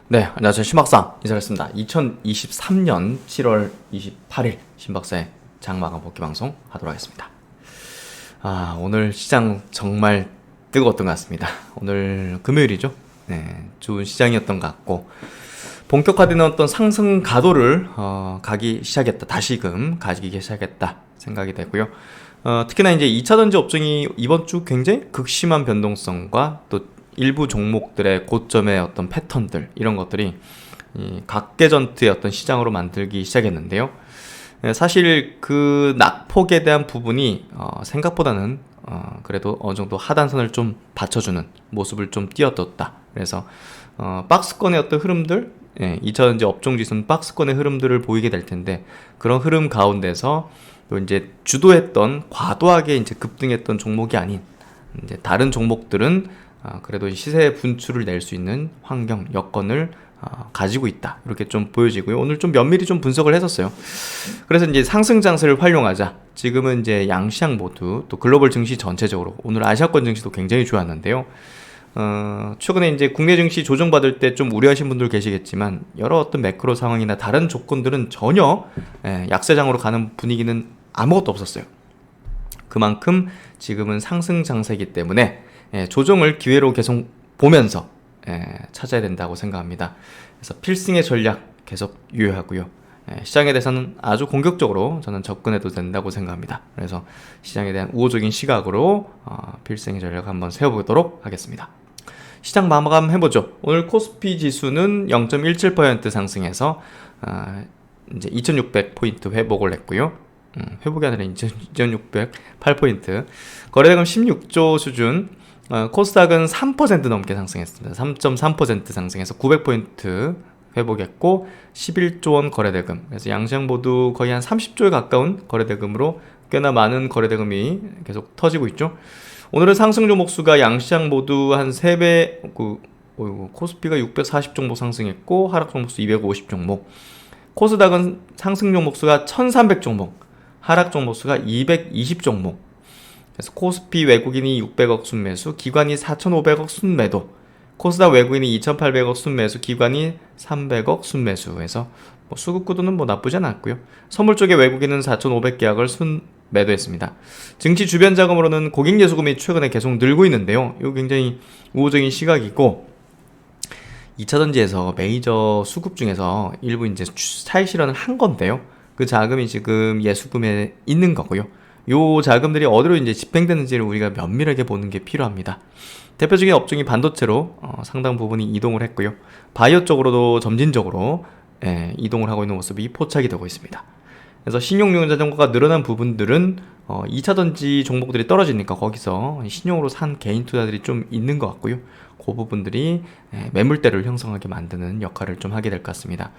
네, 안녕하세요. 신박사 인사드렸습니다. 2023년 7월 28일 신박사의 장마감 복귀 방송 하도록 하겠습니다. 오늘 시장 정말 뜨거웠던 것 같습니다. 오늘 금요일이죠. 네, 좋은 시장이었던 것 같고, 본격화되는 어떤 상승 가도를 가기 시작했다. 다시금 가지기 시작했다 생각이 되고요. 특히나 이제 2차전지 업종이 이번 주 굉장히 극심한 변동성과 또 일부 종목들의 고점의 어떤 패턴들, 이런 것들이 이 각계전투의 어떤 시장으로 만들기 시작했는데요. 사실 그 낙폭에 대한 부분이 생각보다는 그래도 어느 정도 하단선을 좀 받쳐주는 모습을 좀 띄어뒀다. 그래서 박스권의 어떤 흐름들, 2차전지 업종 지수는 박스권의 흐름들을 보이게 될 텐데, 그런 흐름 가운데서 또 이제 주도했던 과도하게 이제 급등했던 종목이 아닌 이제 다른 종목들은 그래도 시세 분출을 낼 수 있는 환경, 여건을 가지고 있다. 이렇게 좀 보여지고요. 오늘 좀 면밀히 좀 분석을 했었어요. 그래서 이제 상승 장세를 활용하자. 지금은 이제 양시장 모두, 또 글로벌 증시 전체적으로, 오늘 아시아권 증시도 굉장히 좋았는데요. 최근에 이제 국내 증시 조정받을 때 좀 우려하신 분들 계시겠지만, 여러 어떤 매크로 상황이나 다른 조건들은 전혀 약세장으로 가는 분위기는 아무것도 없었어요. 그만큼 지금은 상승 장세이기 때문에 조정을 기회로 계속 보면서 찾아야 된다고 생각합니다. 그래서 필승의 전략 계속 유효하고요. 시장에 대해서는 아주 공격적으로 저는 접근해도 된다고 생각합니다. 그래서 시장에 대한 우호적인 시각으로 필승의 전략 한번 세워보도록 하겠습니다. 시장 마감 해보죠. 오늘 코스피 지수는 0.17% 상승해서 이제 2600포인트 회복을 했고요. 회복이 아니라 2608포인트. 거래대금 16조 수준. 코스닥은 3% 넘게 상승했습니다. 3.3% 상승해서 900포인트 회복했고 11조 원 거래대금. 그래서 양시장 모두 거의 한 30조에 가까운 거래대금으로 꽤나 많은 거래대금이 계속 터지고 있죠. 오늘은 상승 종목 수가 양시장 모두 한 3배, 코스피가 640 종목 상승했고 하락 종목 수 250 종목. 코스닥은 상승 종목 수가 1300 종목, 하락 종목 수가 220 종목. 그래서 코스피 외국인이 600억 순매수, 기관이 4,500억 순매도, 코스닥 외국인이 2,800억 순매수, 기관이 300억 순매수해서 수급 구도는 나쁘지 않았고요. 선물 쪽에 외국인은 4,500계약을 순매도했습니다. 증시 주변 자금으로는 고객 예수금이 최근에 계속 늘고 있는데요. 이거 굉장히 우호적인 시각이고, 2차전지에서 메이저 수급 중에서 일부 이제 차익 실현을 한 건데요. 그 자금이 지금 예수금에 있는 거고요. 요 자금들이 어디로 이제 집행되는지를 우리가 면밀하게 보는 게 필요합니다. 대표적인 업종이 반도체로 상당 부분이 이동을 했고요. 바이오 쪽으로도 점진적으로 이동을 하고 있는 모습이 포착이 되고 있습니다. 그래서 신용용 자전거가 늘어난 부분들은 2차전지 종목들이 떨어지니까 거기서 신용으로 산 개인 투자들이 좀 있는 것 같고요. 그 부분들이 매물대를 형성하게 만드는 역할을 좀 하게 될 것 같습니다.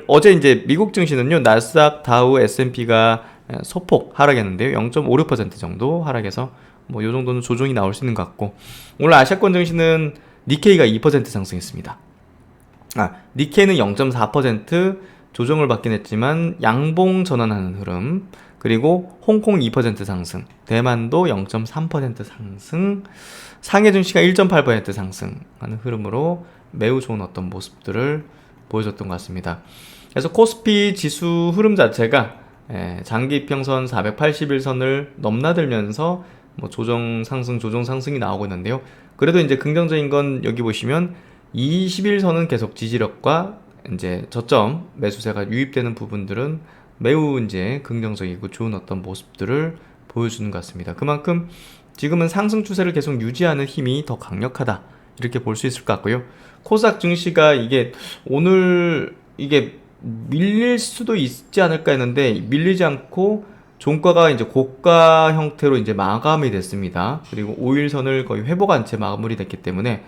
어제 이제 미국 증시는요, 나스닥, 다우, S&P가 소폭 하락했는데요. 0.56% 정도 하락해서 요 정도는 조정이 나올 수 있는 것 같고, 오늘 아시아권 증시는 니케이가 2% 상승했습니다. 니케이는 0.4% 조정을 받긴 했지만 양봉 전환하는 흐름, 그리고 홍콩 2% 상승, 대만도 0.3% 상승, 상해 증시가 1.8% 상승하는 흐름으로 매우 좋은 어떤 모습들을 보여줬던 것 같습니다. 그래서 코스피 지수 흐름 자체가 장기 이평선 481선을 넘나들면서 조정 상승이 나오고 있는데요. 그래도 이제 긍정적인 건 여기 보시면 21선은 계속 지지력과 이제 저점 매수세가 유입되는 부분들은 매우 이제 긍정적이고 좋은 어떤 모습들을 보여주는 것 같습니다. 그만큼 지금은 상승 추세를 계속 유지하는 힘이 더 강력하다, 이렇게 볼 수 있을 것 같고요. 코스닥 증시가 오늘 밀릴 수도 있지 않을까 했는데 밀리지 않고 종가가 이제 고가 형태로 이제 마감이 됐습니다. 그리고 5일선을 거의 회복한 채 마무리 됐기 때문에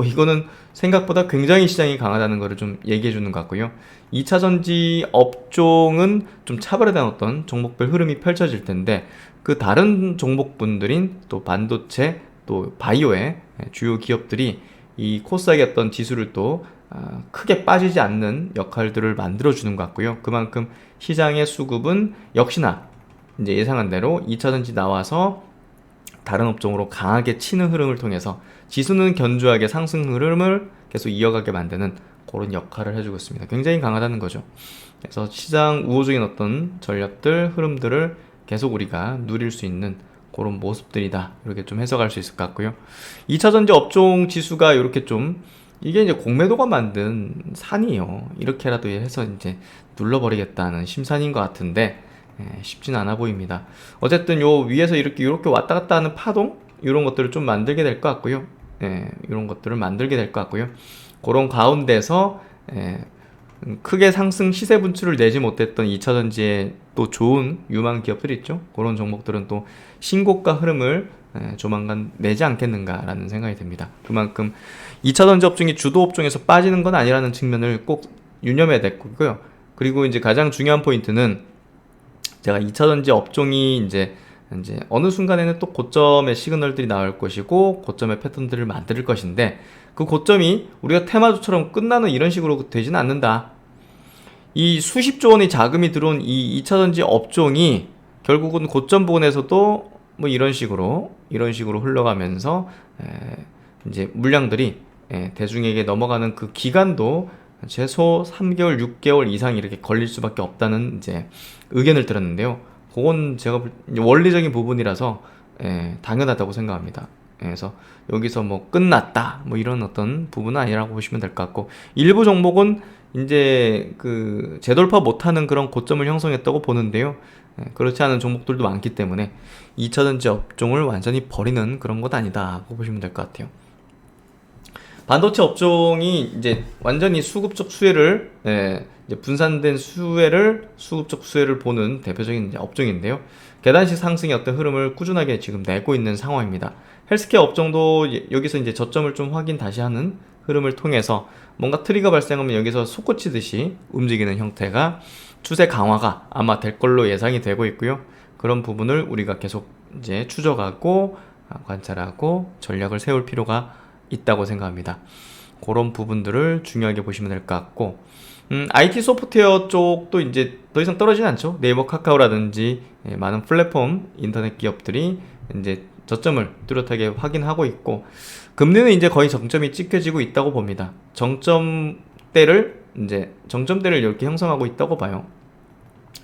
이거는 생각보다 굉장히 시장이 강하다는 것을 좀 얘기해 주는 것 같고요. 2차전지 업종은 좀 차별화된 어떤 종목별 흐름이 펼쳐질 텐데, 그 다른 종목분들인 또 반도체, 또 바이오의 주요 기업들이 이 코스닥의 어떤 지수를 또 크게 빠지지 않는 역할들을 만들어주는 것 같고요. 그만큼 시장의 수급은 역시나 이제 예상한 대로 2차전지 나와서 다른 업종으로 강하게 치는 흐름을 통해서 지수는 견조하게 상승 흐름을 계속 이어가게 만드는 그런 역할을 해주고 있습니다. 굉장히 강하다는 거죠. 그래서 시장 우호적인 어떤 전략들, 흐름들을 계속 우리가 누릴 수 있는 그런 모습들이다. 이렇게 좀 해석할 수 있을 것 같고요. 2차전지 업종 지수가 이렇게 좀 이게 이제 공매도가 만든 산이에요. 이렇게라도 해서 이제 눌러버리겠다는 심산인 것 같은데 쉽지는 않아 보입니다. 어쨌든 요 위에서 이렇게 왔다 갔다 하는 파동 이런 것들을 좀 만들게 될 것 같고요. 이런 것들을 만들게 될 것 같고요. 그런 가운데서 크게 상승 시세 분출을 내지 못했던 2차전지에 또 좋은 유망 기업들이 있죠. 그런 종목들은 또 신고가 흐름을 조만간 내지 않겠는가라는 생각이 듭니다. 그만큼 2차전지 업종이 주도 업종에서 빠지는 건 아니라는 측면을 꼭 유념해야 될 거고요. 그리고 이제 가장 중요한 포인트는 제가 2차전지 업종이 이제 어느 순간에는 또 고점의 시그널들이 나올 것이고 고점의 패턴들을 만들 것인데 그 고점이 우리가 테마주처럼 끝나는 이런 식으로 되지는 않는다. 이 수십조 원의 자금이 들어온 이 2차전지 업종이 결국은 고점 부근에서도 뭐 이런 식으로 흘러가면서 이제 물량들이 대중에게 넘어가는 그 기간도 최소 3개월, 6개월 이상 이렇게 걸릴 수밖에 없다는 이제 의견을 들었는데요. 그건 제가 원리적인 부분이라서 당연하다고 생각합니다. 그래서 여기서 뭐 끝났다 뭐 이런 어떤 부분은 아니라고 보시면 될 것 같고 일부 종목은 이제 그 재돌파 못하는 그런 고점을 형성했다고 보는데요. 그렇지 않은 종목들도 많기 때문에 2차전지 업종을 완전히 버리는 그런 것 아니다고 보시면 될 것 같아요. 반도체 업종이 이제 완전히 수급적 수혜를 이제 분산된 수급적 수혜를 보는 대표적인 이제 업종인데요. 계단식 상승의 어떤 흐름을 꾸준하게 지금 내고 있는 상황입니다. 헬스케어 업종도 여기서 이제 저점을 좀 확인 다시 하는 흐름을 통해서 뭔가 트리거 발생하면 여기서 솟구치듯이 움직이는 형태가 추세 강화가 아마 될 걸로 예상이 되고 있고요. 그런 부분을 우리가 계속 이제 추적하고 관찰하고 전략을 세울 필요가 있다고 생각합니다. 그런 부분들을 중요하게 보시면 될 것 같고 IT 소프트웨어 쪽도 이제 더 이상 떨어지지 않죠. 네이버 카카오라든지 많은 플랫폼 인터넷 기업들이 이제 저점을 뚜렷하게 확인하고 있고 금리는 이제 거의 정점이 찍혀지고 있다고 봅니다. 정점대를 이렇게 형성하고 있다고 봐요.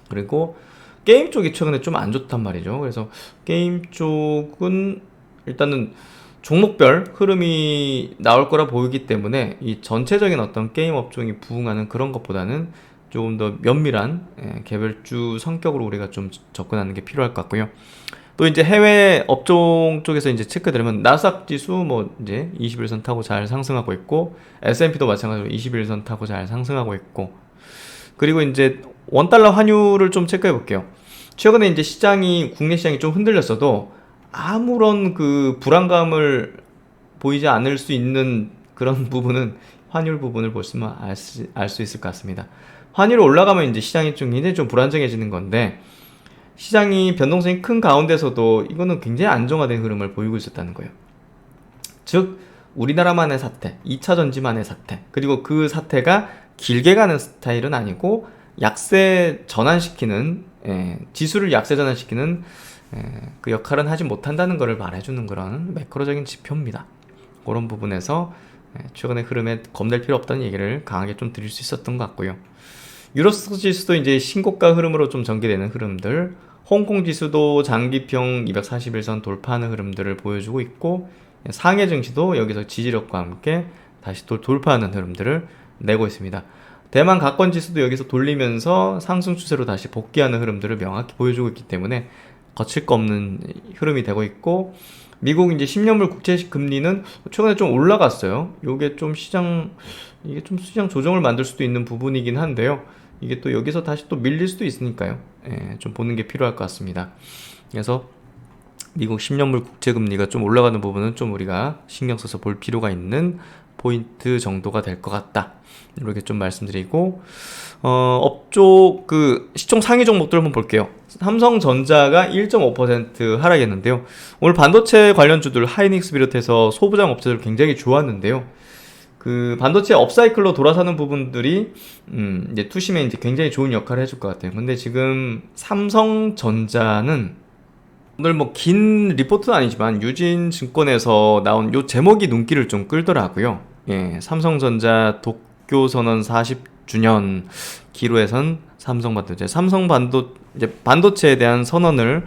그리고 게임 쪽이 최근에 좀 안 좋단 말이죠. 그래서 게임 쪽은 일단은 종목별 흐름이 나올 거라 보이기 때문에 이 전체적인 어떤 게임 업종이 부응하는 그런 것보다는 조금 더 면밀한 개별주 성격으로 우리가 좀 접근하는 게 필요할 것 같고요. 또 이제 해외 업종 쪽에서 이제 체크드리면 나스닥 지수 뭐 이제 21선 타고 잘 상승하고 있고 S&P도 마찬가지로 21선 타고 잘 상승하고 있고 그리고 이제 원달러 환율을 좀 체크해 볼게요. 최근에 이제 국내 시장이 좀 흔들렸어도 아무런 그 불안감을 보이지 않을 수 있는 그런 부분은 환율 부분을 보시면 알 수 있을 것 같습니다. 환율이 올라가면 이제 시장이 좀 굉장히 좀 불안정해지는 건데 시장이 변동성이 큰 가운데서도 이거는 굉장히 안정화된 흐름을 보이고 있었다는 거예요. 즉 우리나라만의 사태, 2차전지만의 사태, 그리고 그 사태가 길게 가는 스타일은 아니고 약세 전환시키는 지수를 약세 전환시키는 그 역할은 하지 못한다는 것을 말해주는 그런 매크로적인 지표입니다. 그런 부분에서 최근의 흐름에 겁낼 필요 없다는 얘기를 강하게 좀 드릴 수 있었던 것 같고요. 유로스톡 지수도 이제 신고가 흐름으로 좀 전개되는 흐름들, 홍콩 지수도 장기평 241선 돌파하는 흐름들을 보여주고 있고 상해 증시도 여기서 지지력과 함께 다시 또 돌파하는 흐름들을 내고 있습니다. 대만 가권 지수도 여기서 돌리면서 상승 추세로 다시 복귀하는 흐름들을 명확히 보여주고 있기 때문에 거칠 거 없는 흐름이 되고 있고 미국 이제 10년물 국채식 금리는 최근에 좀 올라갔어요. 이게 좀 시장 조정을 만들 수도 있는 부분이긴 한데요. 이게 또 여기서 다시 또 밀릴 수도 있으니까요. 좀 보는 게 필요할 것 같습니다. 그래서 미국 10년물 국채 금리가 좀 올라가는 부분은 좀 우리가 신경 써서 볼 필요가 있는 포인트 정도가 될 것 같다. 이렇게 좀 말씀드리고 업종 그 시총 상위 종목들 한번 볼게요. 삼성전자가 1.5% 하락했는데요. 오늘 반도체 관련주들 하이닉스 비롯해서 소부장 업체들 굉장히 좋았는데요. 그 반도체 업사이클로 돌아서는 부분들이 이제 투심에 이제 굉장히 좋은 역할을 해줄 것 같아요. 근데 지금 삼성전자는 오늘 뭐 긴 리포트는 아니지만 유진증권에서 나온 요 제목이 눈길을 좀 끌더라고요. 예, 삼성전자 도쿄 선언 40주년 기로에선 삼성반도체 이제 반도체에 대한 선언을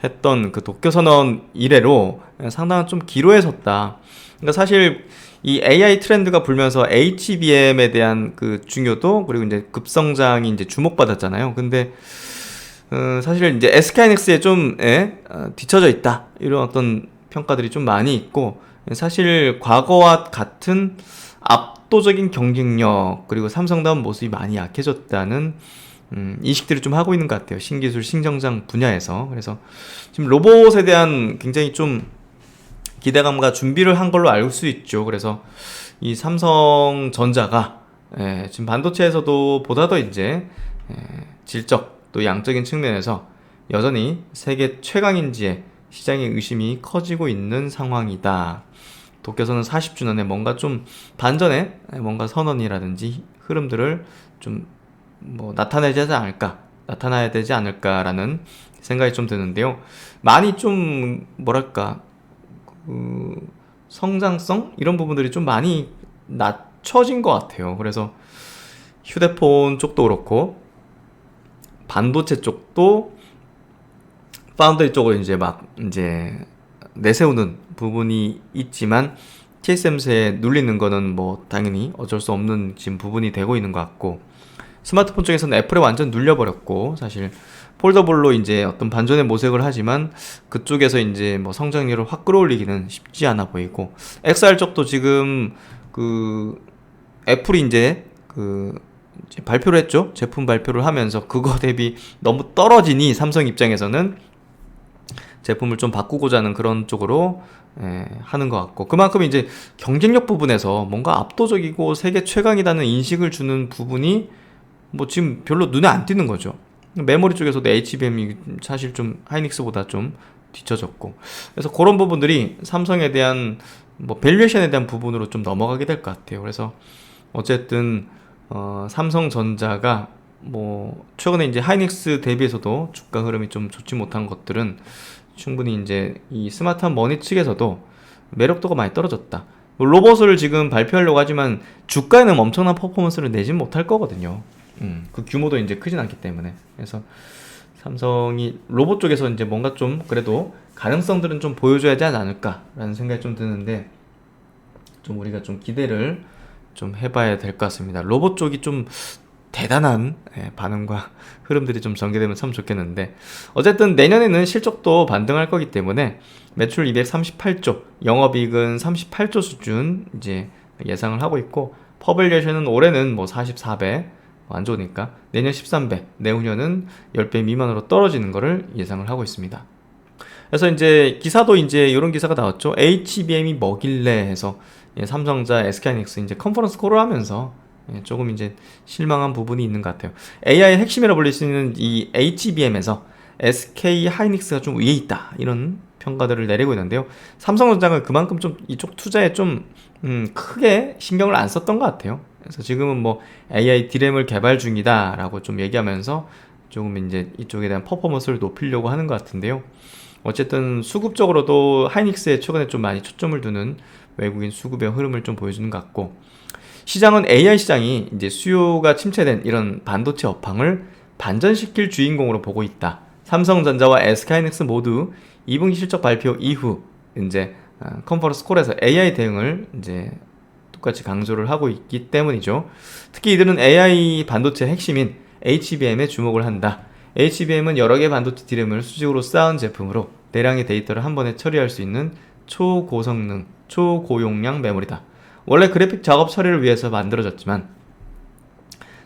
했던 그 도쿄 선언 이래로 상당한 좀 기로에 섰다. 그러니까 사실 이 AI 트렌드가 불면서 HBM에 대한 그 중요도 그리고 이제 급성장이 이제 주목받았잖아요. 근데 사실 이제 SK하이닉스에 좀 뒤처져 있다 이런 어떤 평가들이 좀 많이 있고 사실 과거와 같은 압도적인 경쟁력 그리고 삼성다운 모습이 많이 약해졌다는 인식들을 좀 하고 있는 것 같아요. 신기술 신정장 분야에서. 그래서 지금 로봇에 대한 굉장히 좀 기대감과 준비를 한 걸로 알 수 있죠. 그래서 이 삼성전자가 지금 반도체에서도 보다 더 이제 질적 또 양적인 측면에서 여전히 세계 최강인지에 시장의 의심이 커지고 있는 상황이다. 도쿄선언 40주년에 뭔가 좀 반전의 뭔가 선언이라든지 흐름들을 좀 뭐 나타나야 되지 않을까라는 생각이 좀 드는데요. 많이 좀 뭐랄까 성장성 이런 부분들이 좀 많이 낮춰진 것 같아요. 그래서 휴대폰 쪽도 그렇고 반도체 쪽도 파운드리 쪽을 이제 내세우는 부분이 있지만 TSMC에 눌리는 거는 뭐 당연히 어쩔 수 없는 지금 부분이 되고 있는 것 같고 스마트폰 쪽에서는 애플에 완전 눌려버렸고 사실 폴더블로 이제 어떤 반전의 모색을 하지만 그쪽에서 이제 뭐 성장률을 확 끌어올리기는 쉽지 않아 보이고 XR 쪽도 지금 그 애플이 이제 이제 발표를 했죠. 제품 발표를 하면서 그거 대비 너무 떨어지니 삼성 입장에서는 제품을 좀 바꾸고자 하는 그런 쪽으로 하는 것 같고 그만큼 이제 경쟁력 부분에서 뭔가 압도적이고 세계 최강이라는 인식을 주는 부분이 뭐 지금 별로 눈에 안 띄는 거죠. 메모리 쪽에서도 HBM이 사실 좀 하이닉스보다 좀 뒤쳐졌고 그래서 그런 부분들이 삼성에 대한 뭐 밸류에이션에 대한 부분으로 좀 넘어가게 될 것 같아요. 그래서 어쨌든 삼성전자가 뭐 최근에 이제 하이닉스 대비해서도 주가 흐름이 좀 좋지 못한 것들은 충분히 이제 이 스마트한 머니 측에서도 매력도가 많이 떨어졌다. 로봇을 지금 발표하려고 하지만 주가에는 엄청난 퍼포먼스를 내진 못할 거거든요. 그 규모도 이제 크진 않기 때문에. 그래서 삼성이 로봇 쪽에서 이제 뭔가 좀 그래도 가능성들은 좀 보여줘야 하지 않을까라는 생각이 좀 드는데 좀 우리가 좀 기대를 좀 해봐야 될 것 같습니다. 로봇 쪽이 좀 대단한 반응과 흐름들이 좀 전개되면 참 좋겠는데 어쨌든 내년에는 실적도 반등할 거기 때문에 매출 238조, 영업이익은 38조 수준 이제 예상을 하고 있고 퍼밸류에이션은 올해는 뭐 44배 안 좋으니까 내년 13배, 내후년은 10배 미만으로 떨어지는 거를 예상을 하고 있습니다. 그래서 이제 기사도 이제 이런 기사가 나왔죠. HBM이 뭐길래 해서 삼성전자, SK하이닉스 이제 컨퍼런스 콜을 하면서 조금 이제 실망한 부분이 있는 것 같아요. AI의 핵심이라 불릴 수 있는 이 HBM에서 SK하이닉스가 좀 위에 있다 이런 평가들을 내리고 있는데요. 삼성전자가 그만큼 좀 이쪽 투자에 좀 크게 신경을 안 썼던 것 같아요. 그래서 지금은 뭐 AI D램을 개발 중이다 라고 좀 얘기하면서 조금 이제 이쪽에 대한 퍼포먼스를 높이려고 하는 것 같은데요. 어쨌든 수급적으로도 하이닉스에 최근에 좀 많이 초점을 두는 외국인 수급의 흐름을 좀 보여주는 것 같고 시장은 AI 시장이 이제 수요가 침체된 이런 반도체 업황을 반전시킬 주인공으로 보고 있다. 삼성전자와 SK하이닉스 모두 2분기 실적 발표 이후 이제 컨퍼런스 콜에서 AI 대응을 이제 똑같이 강조를 하고 있기 때문이죠. 특히 이들은 AI 반도체 핵심인 HBM에 주목을 한다. HBM은 여러 개의 반도체 D램을 수직으로 쌓은 제품으로 대량의 데이터를 한 번에 처리할 수 있는 초고성능, 초고용량 메모리다. 원래 그래픽 작업 처리를 위해서 만들어졌지만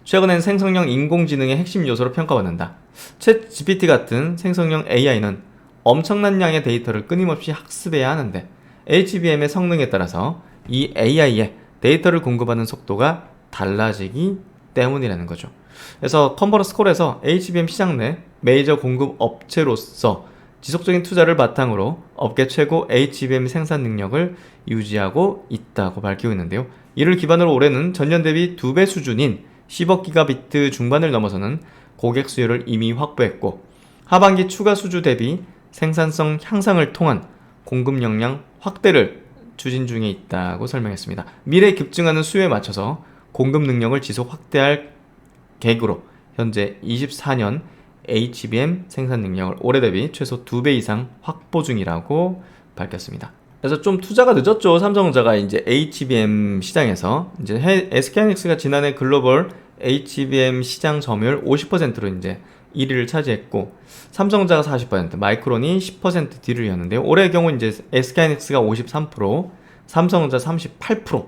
최근엔 생성형 인공지능의 핵심 요소로 평가받는다. 챗 GPT 같은 생성형 AI는 엄청난 양의 데이터를 끊임없이 학습해야 하는데 HBM의 성능에 따라서 이 AI에 데이터를 공급하는 속도가 달라지기 때문이라는 거죠. 그래서 컨퍼런스 콜에서 HBM 시장 내 메이저 공급 업체로서 지속적인 투자를 바탕으로 업계 최고 HBM 생산 능력을 유지하고 있다고 밝히고 있는데요. 이를 기반으로 올해는 전년 대비 2배 수준인 10억 기가비트 중반을 넘어서는 고객 수요를 이미 확보했고 하반기 추가 수주 대비 생산성 향상을 통한 공급 역량 확대를 추진 중에 있다고 설명했습니다. 미래에 급증하는 수요에 맞춰서 공급 능력을 지속 확대할 계획으로 현재 24년 HBM 생산 능력을 올해 대비 최소 2배 이상 확보 중이라고 밝혔습니다. 그래서 좀 투자가 늦었죠. 삼성전자가 이제 HBM 시장에서 이제 SK하이닉스가 지난해 글로벌 HBM 시장 점유율 50%로 이제 1위를 차지했고 삼성전자가 40%, 마이크론이 10% 뒤를 이었는데요. 올해의 경우 이제 SK하이닉스가 53%, 삼성전자 38%,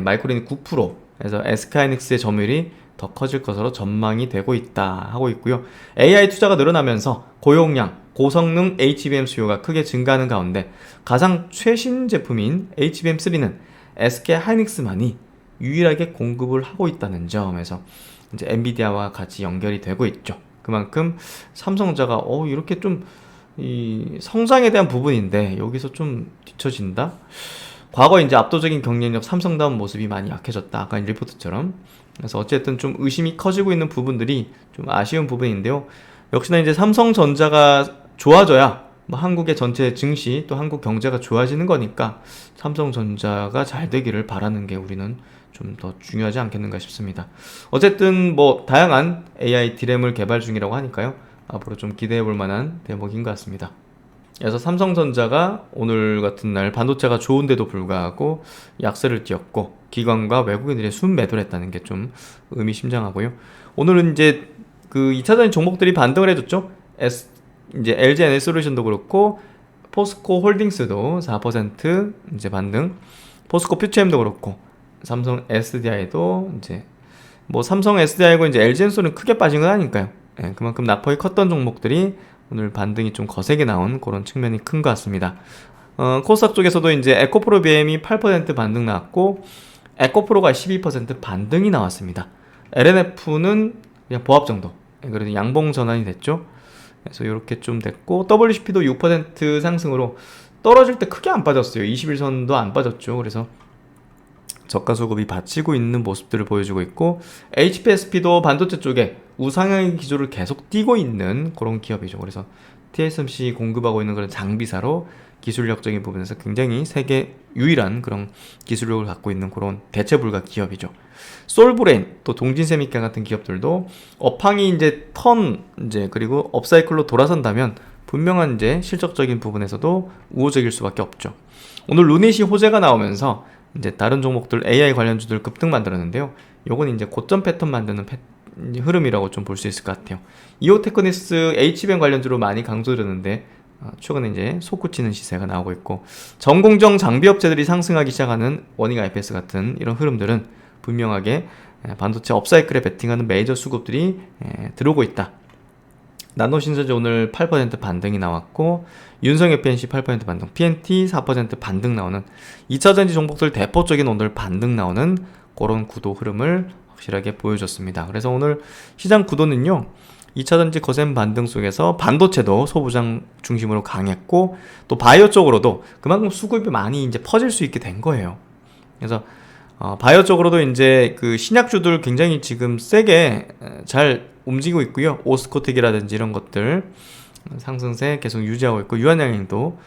마이크론이 9%. 그래서 SK하이닉스의 점유율이 더 커질 것으로 전망이 되고 있다 하고 있고요. AI 투자가 늘어나면서 고용량, 고성능 HBM 수요가 크게 증가하는 가운데 가장 최신 제품인 HBM3는 SK하이닉스만이 유일하게 공급을 하고 있다는 점에서 이제 엔비디아와 같이 연결이 되고 있죠. 그만큼 삼성전자가 이렇게 좀 이 성장에 대한 부분인데 여기서 좀 뒤처진다. 과거 이제 압도적인 경쟁력 삼성다운 모습이 많이 약해졌다. 아까 리포트처럼. 그래서 어쨌든 좀 의심이 커지고 있는 부분들이 좀 아쉬운 부분인데요. 역시나 이제 삼성전자가 좋아져야 뭐 한국의 전체 증시 또 한국 경제가 좋아지는 거니까 삼성전자가 잘 되기를 바라는 게 우리는 좀 더 중요하지 않겠는가 싶습니다. 어쨌든 뭐 다양한 AI 디램을 개발 중이라고 하니까요. 앞으로 좀 기대해 볼 만한 대목인 것 같습니다. 그래서 삼성전자가 오늘 같은 날 반도체가 좋은데도 불구하고 약세를 띄었고 기관과 외국인들의 순매도를 했다는 게 좀 의미심장하고요. 오늘은 이제 그 2차전지 종목들이 반등을 해줬죠. 이제 LG 에너지솔루션도 그렇고 포스코 홀딩스도 4% 이제 반등, 포스코 퓨처엠도 그렇고 삼성 SDI도 이제 뭐 삼성 SDI고 이제 LG엔솔은 크게 빠진 건 아니니까요. 그만큼 낙폭이 컸던 종목들이 오늘 반등이 좀 거세게 나온 그런 측면이 큰 것 같습니다. 코스닥 쪽에서도 이제 에코프로 BM이 8% 반등 나왔고 에코프로가 12% 반등이 나왔습니다. LNF는 그냥 보합 정도. 그래도 양봉 전환이 됐죠. 그래서 이렇게 좀 됐고 WCP도 6% 상승으로 떨어질 때 크게 안 빠졌어요. 21선도 안 빠졌죠. 그래서 저가 수급이 받치고 있는 모습들을 보여주고 있고 HPSP도 반도체 쪽에 우상향의 기조를 계속 띄고 있는 그런 기업이죠. 그래서 TSMC 공급하고 있는 그런 장비사로 기술력적인 부분에서 굉장히 세계 유일한 그런 기술력을 갖고 있는 그런 대체 불가 기업이죠. 솔브레인 또 동진세미카 같은 기업들도 업황이 이제 그리고 업사이클로 돌아선다면 분명한 이제 실적적인 부분에서도 우호적일 수밖에 없죠. 오늘 루닛이 호재가 나오면서 이제 다른 종목들 AI 관련주들 급등 만들었는데요. 요건 이제 고점 패턴 만드는 흐름이라고 좀 볼 수 있을 것 같아요. 이오테크니스 HBM 관련주로 많이 강조되는데 최근에 이제 솟구치는 시세가 나오고 있고 전공정 장비 업체들이 상승하기 시작하는 워닝 IPS 같은 이런 흐름들은 분명하게 반도체 업사이클에 베팅하는 메이저 수급들이 들어오고 있다. 나노신서지 오늘 8% 반등이 나왔고 윤성엽 PNC 8% 반등, PNT 4% 반등 나오는 2차전지 종목들 대표적인 오늘 반등 나오는 그런 구도 흐름을 확실하게 보여줬습니다. 그래서 오늘 시장 구도는요 2차전지 거센 반등 속에서 반도체도 소부장 중심으로 강했고 또 바이오 쪽으로도 그만큼 수급이 많이 이제 퍼질 수 있게 된 거예요. 그래서 바이오 쪽으로도 이제 그 신약주들 굉장히 지금 세게 잘 움직이고 있고요. 오스코텍이라든지 이런 것들 상승세 계속 유지하고 있고 유한양행도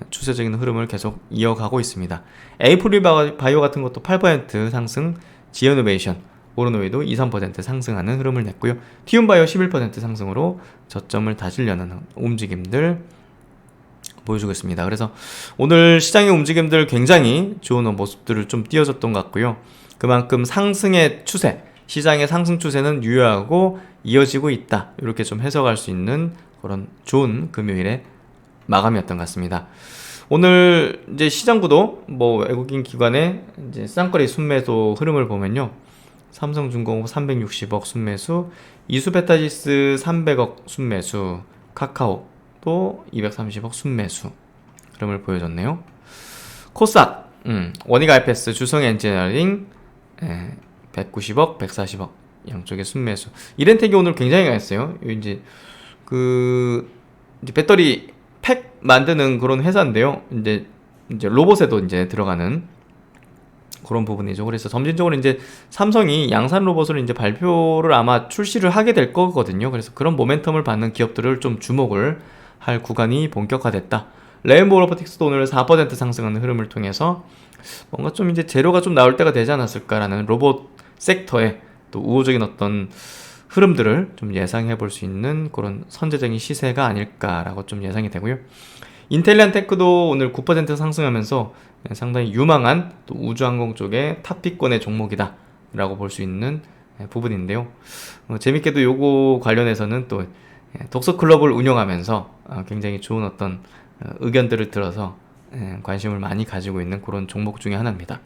추세적인 흐름을 계속 이어가고 있습니다. 에이프릴 바이오 같은 것도 8% 상승, 지어노베이션, 오르노이도 2-3% 상승하는 흐름을 냈고요. 티움바이오 11% 상승으로 저점을 다지려는 움직임들 보여주고 있습니다. 그래서 오늘 시장의 움직임들 굉장히 좋은 모습들을 좀 띄워줬던 것 같고요. 그만큼 상승의 추세, 시장의 상승 추세는 유효하고 이어지고 있다. 이렇게 좀 해석할 수 있는 그런 좋은 금요일의 마감이었던 것 같습니다. 오늘 이제 시장 구도 뭐 외국인 기관의 이제 쌍거리 순매도 흐름을 보면요. 삼성중공업 360억 순매수, 이수페타지스 300억 순매수, 카카오 또 230억 순매수 흐름을 보여줬네요. 코스닥 원익 IPS, 주성 엔지니어링 190억, 140억 양쪽의 순매수. 이렌텍이 오늘 굉장히 강했어요. 이제 이제 배터리 팩 만드는 그런 회사인데요. 이제 로봇에도 이제 들어가는 그런 부분이죠. 그래서 점진적으로 이제 삼성이 양산 로봇을 이제 발표를 아마 출시를 하게 될 거거든요. 그래서 그런 모멘텀을 받는 기업들을 좀 주목을 할 구간이 본격화됐다. 레인보우 로보틱스도 오늘 4% 상승하는 흐름을 통해서 뭔가 좀 이제 재료가 좀 나올 때가 되지 않았을까라는 로봇 섹터의 또 우호적인 어떤 흐름들을 좀 예상해 볼 수 있는 그런 선제적인 시세가 아닐까라고 좀 예상이 되고요. 인텔리안 테크도 오늘 9% 상승하면서 상당히 유망한 또 우주항공 쪽의 탑픽권의 종목이다 라고 볼 수 있는 부분인데요. 재밌게도 요거 관련해서는 또 독서클럽을 운영하면서 굉장히 좋은 어떤 의견들을 들어서 관심을 많이 가지고 있는 그런 종목 중에 하나입니다.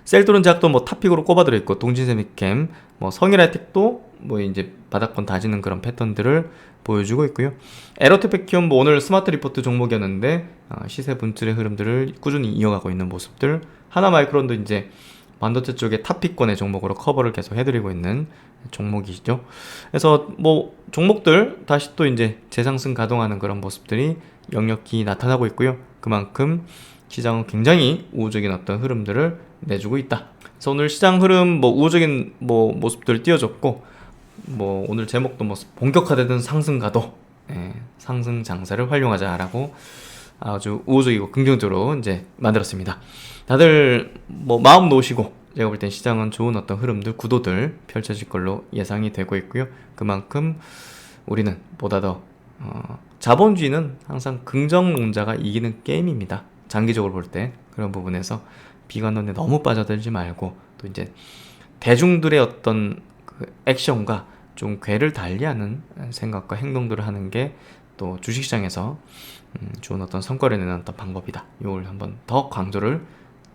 셀트론 제약도 뭐 탑픽으로 꼽아들어 있고, 동진세미캠, 뭐 성일하이텍도 뭐 이제 바닥권 다지는 그런 패턴들을 보여주고 있고요. 에러테페키움 뭐 오늘 스마트 리포트 종목이었는데 시세 분출의 흐름들을 꾸준히 이어가고 있는 모습들. 하나마이크론도 이제 반도체 쪽의 탑픽권의 종목으로 커버를 계속 해드리고 있는 종목이죠. 그래서 뭐 종목들 다시 또 이제 재상승 가동하는 그런 모습들이 역력히 나타나고 있고요. 그만큼 시장은 굉장히 우호적인 어떤 흐름들을 내주고 있다. 그래서 오늘 시장 흐름 뭐 우호적인 뭐 모습들 띄워줬고, 뭐 오늘 제목도 뭐 본격화되는 상승 가도, 상승 장세를 활용하자라고 아주 우호적이고 긍정적으로 이제 만들었습니다. 다들 뭐 마음 놓으시고, 제가 볼 땐 시장은 좋은 어떤 흐름들, 구도들 펼쳐질 걸로 예상이 되고 있고요. 그만큼 우리는 보다 더 자본주의는 항상 긍정론자가 이기는 게임입니다. 장기적으로 볼 때 그런 부분에서 비관론에 너무 빠져들지 말고, 또 이제 대중들의 어떤 그 액션과 좀 궤를 달리하는 생각과 행동들을 하는 게 또 주식시장에서 좋은 어떤 성과를 내는 어떤 방법이다. 이걸 한번 더 강조를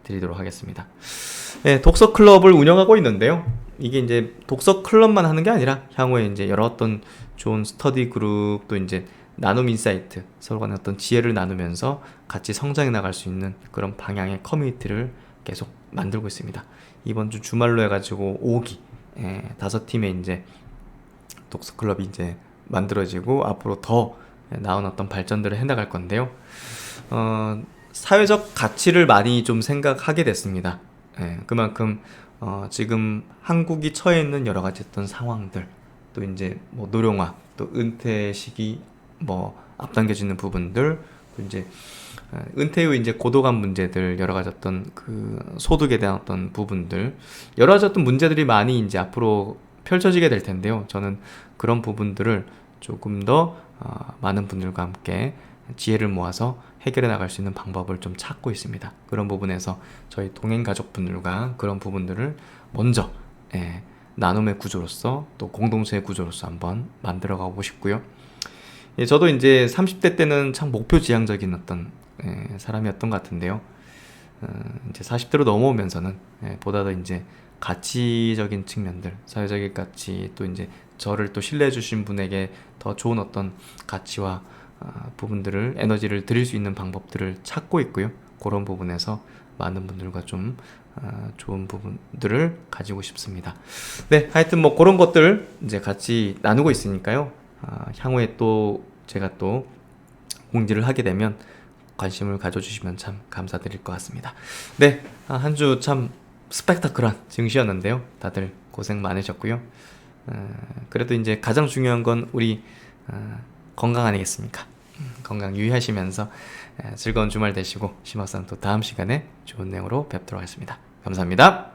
드리도록 하겠습니다. 네, 독서 클럽을 운영하고 있는데요. 이게 이제 독서 클럽만 하는 게 아니라 향후에 이제 여러 어떤 좋은 스터디 그룹, 또 이제 나눔 인사이트, 서로 간의 어떤 지혜를 나누면서 같이 성장해 나갈 수 있는 그런 방향의 커뮤니티를 계속 만들고 있습니다. 이번 주 주말로 해가지고 5기 5팀의 이제 독서 클럽이 이제 만들어지고 앞으로 더 나은 어떤 발전들을 해나갈 건데요. 사회적 가치를 많이 좀 생각하게 됐습니다. 그만큼 지금 한국이 처해 있는 여러 가지 어떤 상황들, 또 이제 뭐 노령화, 또 은퇴 시기 뭐 앞당겨지는 부분들, 또 이제 은퇴 후 이제 고도감 문제들, 여러 가지 어떤 그 소득에 대한 어떤 부분들, 여러 가지 어떤 문제들이 많이 이제 앞으로 펼쳐지게 될 텐데요. 저는 그런 부분들을 조금 더 많은 분들과 함께 지혜를 모아서 해결해 나갈 수 있는 방법을 좀 찾고 있습니다. 그런 부분에서 저희 동행 가족분들과 그런 부분들을 먼저 나눔의 구조로서, 또 공동체의 구조로서 한번 만들어 가고 싶고요. 저도 이제 30대 때는 참 목표 지향적인 어떤 사람이었던 것 같은데요. 이제 40대로 넘어오면서는 보다 더 이제 가치적인 측면들, 사회적인 가치, 또 이제 저를 또 신뢰해 주신 분에게 더 좋은 어떤 가치와 부분들을, 에너지를 드릴 수 있는 방법들을 찾고 있고요. 그런 부분에서 많은 분들과 좀 좋은 부분들을 가지고 싶습니다. 네, 하여튼 뭐 그런 것들 이제 같이 나누고 있으니까요. 향후에 또 제가 또 공지를 하게 되면 관심을 가져주시면 참 감사드릴 것 같습니다. 네, 한 주 참 스펙타클한 증시였는데요. 다들 고생 많으셨고요. 그래도 이제 가장 중요한 건 우리 건강 아니겠습니까? 건강 유의하시면서 즐거운 주말 되시고, 심화선 또 다음 시간에 좋은 내용으로 뵙도록 하겠습니다. 감사합니다.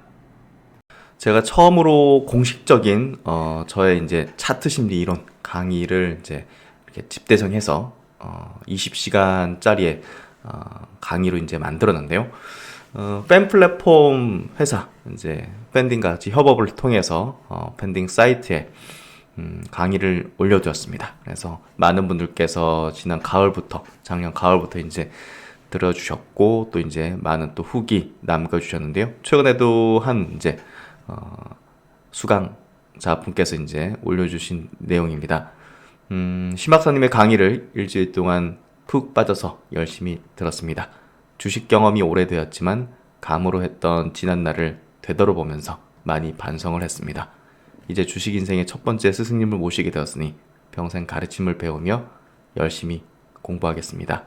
제가 처음으로 공식적인 저의 이제 차트 심리 이론 강의를 이제 이렇게 집대성해서 20시간짜리의 강의로 이제 만들었는데요. 팬 플랫폼 회사, 이제 팬딩과 같이 협업을 통해서 팬딩 사이트에 강의를 올려두었습니다. 그래서 많은 분들께서 지난 가을부터, 작년 가을부터 이제 들어주셨고, 또 이제 많은 또 후기 남겨주셨는데요. 최근에도 한 이제 수강자 분께서 이제 올려주신 내용입니다. 심학사님의 강의를 일주일 동안 푹 빠져서 열심히 들었습니다. 주식 경험이 오래되었지만 감으로 했던 지난날을 되돌아보면서 많이 반성을 했습니다. 이제 주식 인생의 첫 번째 스승님을 모시게 되었으니 평생 가르침을 배우며 열심히 공부하겠습니다.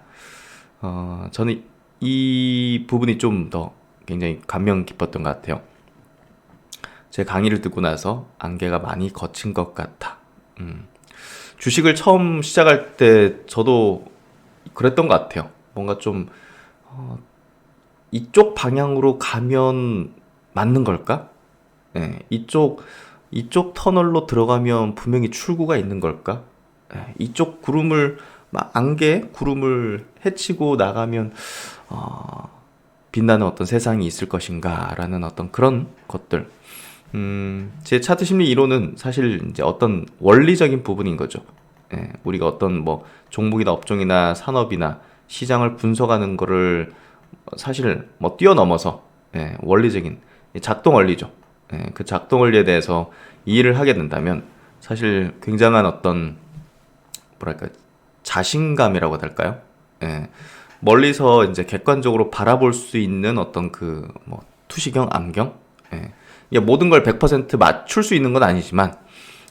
저는 이 부분이 좀 더 굉장히 감명 깊었던 것 같아요. 제 강의를 듣고 나서 안개가 많이 거친 것 같아. 주식을 처음 시작할 때 저도 그랬던 것 같아요. 뭔가 좀 이쪽 방향으로 가면 맞는 걸까? 예, 이쪽 터널로 들어가면 분명히 출구가 있는 걸까? 예, 이쪽 구름을 안개 구름을 헤치고 나가면 빛나는 어떤 세상이 있을 것인가라는 어떤 그런 것들. 제 차트 심리 이론은 사실 이제 어떤 원리적인 부분인 거죠. 예, 우리가 어떤 뭐 종목이나 업종이나 산업이나 시장을 분석하는 거를 사실 뭐 뛰어넘어서 원리적인 작동 원리죠. 그 작동 원리에 대해서 이해를 하게 된다면 사실 굉장한 어떤 뭐랄까 자신감이라고 해야 될까요? 예, 멀리서 이제 객관적으로 바라볼 수 있는 어떤 그 뭐 투시경, 암경, 이게 모든 걸 100% 맞출 수 있는 건 아니지만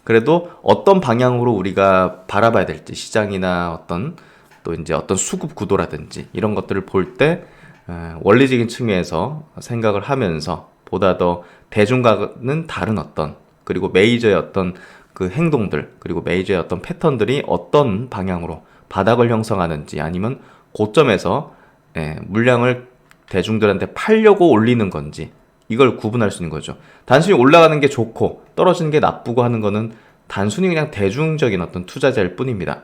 그래도 어떤 방향으로 우리가 바라봐야 될지 시장이나 어떤 또 이제 어떤 수급 구도라든지 이런 것들을 볼 때 원리적인 측면에서 생각을 하면서 보다 더 대중과는 다른 어떤 그리고 메이저의 어떤 그 행동들 그리고 메이저의 어떤 패턴들이 어떤 방향으로 바닥을 형성하는지 아니면 고점에서 물량을 대중들한테 팔려고 올리는 건지 이걸 구분할 수 있는 거죠. 단순히 올라가는 게 좋고 떨어지는 게 나쁘고 하는 거는 단순히 그냥 대중적인 어떤 투자자일 뿐입니다.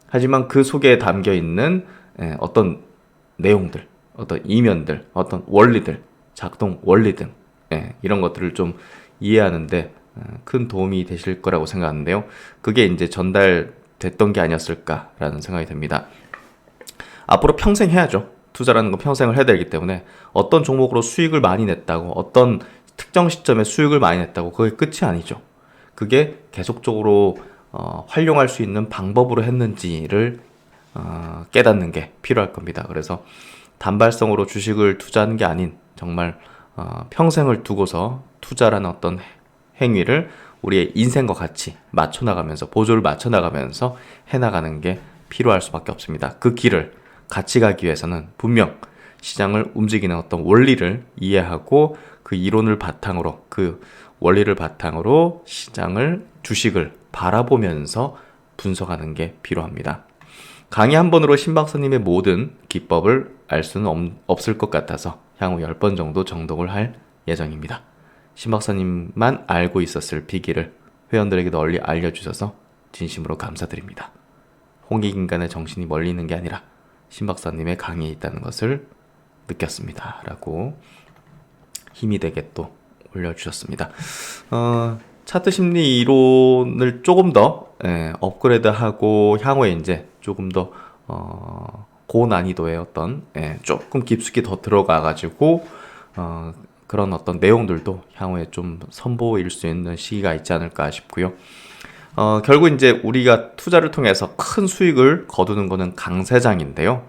하지만 그 속에 담겨 있는 어떤 내용들, 어떤 이면들, 어떤 원리들, 작동 원리 등 이런 것들을 좀 이해하는데 큰 도움이 되실 거라고 생각하는데요. 그게 이제 전달됐던 게 아니었을까라는 생각이 듭니다. 앞으로 평생 해야죠. 투자라는 건 평생을 해야 되기 때문에 어떤 종목으로 수익을 많이 냈다고 어떤 특정 시점에 수익을 많이 냈다고 그게 끝이 아니죠. 그게 계속적으로 활용할 수 있는 방법으로 했는지를 깨닫는 게 필요할 겁니다. 그래서 단발성으로 주식을 투자하는 게 아닌 정말 평생을 두고서 투자라는 어떤 행위를 우리의 인생과 같이 맞춰나가면서 보조를 맞춰나가면서 해나가는 게 필요할 수밖에 없습니다. 그 길을 같이 가기 위해서는 분명 시장을 움직이는 어떤 원리를 이해하고 그 이론을 바탕으로 그 원리를 바탕으로 시장을 주식을 바라보면서 분석하는 게 필요합니다. 강의 한 번으로 신박사님의 모든 기법을 알 수는 없을 것 같아서 향후 10번 정도 정독을 할 예정입니다. 신박사님만 알고 있었을 비기를 회원들에게 널리 알려주셔서 진심으로 감사드립니다. 홍익인간의 정신이 멀리 있는 게 아니라 신박사님의 강의에 있다는 것을 느꼈습니다. 라고 힘이 되게 또 올려주셨습니다. 차트 심리 이론을 조금 더 업그레이드하고 향후에 이제 조금 더 고난이도의 어떤 조금 깊숙이 더 들어가가지고 그런 어떤 내용들도 향후에 좀 선보일 수 있는 시기가 있지 않을까 싶고요. 결국 이제 우리가 투자를 통해서 큰 수익을 거두는 것은 강세장인데요.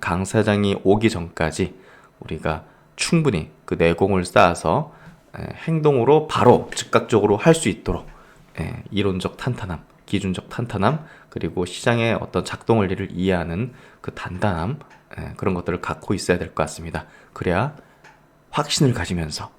강세장이 오기 전까지 우리가 충분히 그 내공을 쌓아서 행동으로 바로 즉각적으로 할 수 있도록 이론적 탄탄함, 기준적 탄탄함, 그리고 시장의 어떤 작동 원리를 이해하는 그 단단함, 그런 것들을 갖고 있어야 될 것 같습니다. 그래야 확신을 가지면서